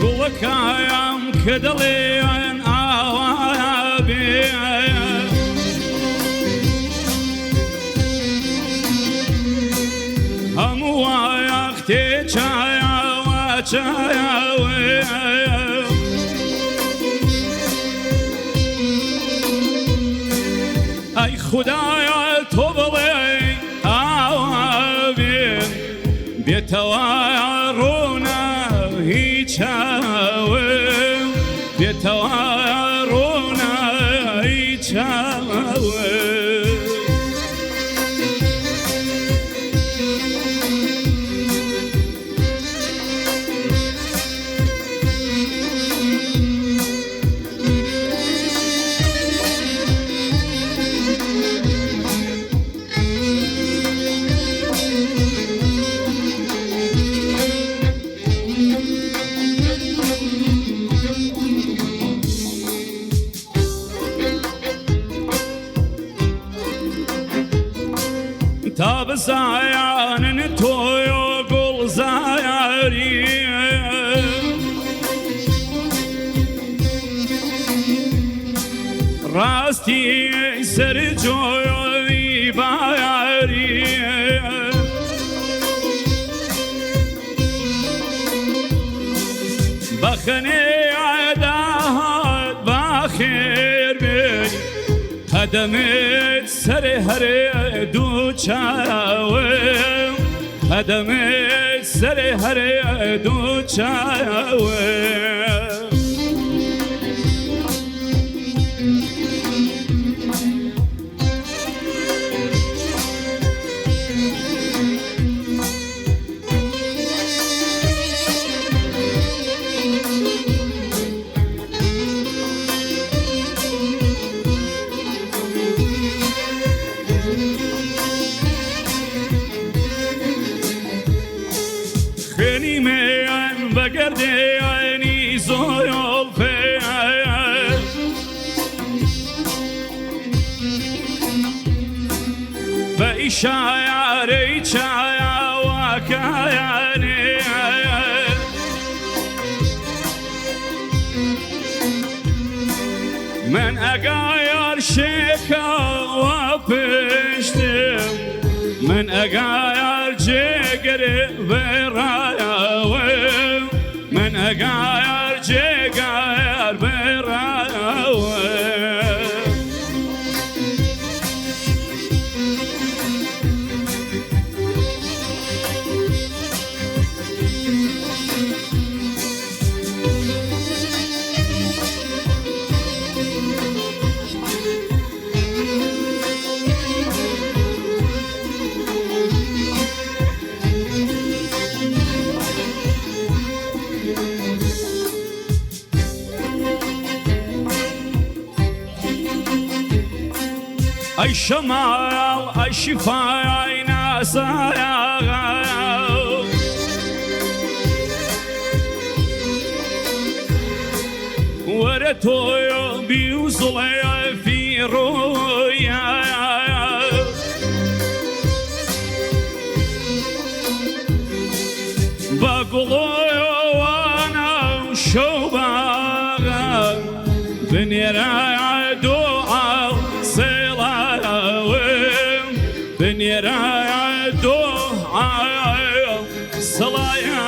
گوڵەکایم کە دەڵێن ئاوایە بێ هەموو وایە تێچایەوە چایەوێ ئەی خودایە تۆ بڵێ ئاوا بێ بێتەوە ڕوونە هیچاوێ بێتەوە ڕوونە هیچاوێ تا بزایانن تۆی و گوڵزایاری ڕاستی سەر جۆی بایاری بەخەنێ داهات بەخێر بێ قەدەمت سەرێ هەرێ دوو چاوێ قەدەمت سەرێ هەرێ دوو چاوێ خێنیمێیان بەگەردێیانی زۆیۆڵ پێ بە ئیشایارەی چایاوەکایانێ من ئەگایار شێکەوە پشتم من ئەگایار جێگەرێ بێڕایەوە من ئەگایار جێگایار بێڕایەوە ئەی شەماڵ ئەی شیفای ناسایە وەرە تۆیۆ بیوزڵێ فیڕۆیە بە گوڵۆیەوانە و شەو باغە بنێرایە دوعا بنێرایە دوعا سەڵایە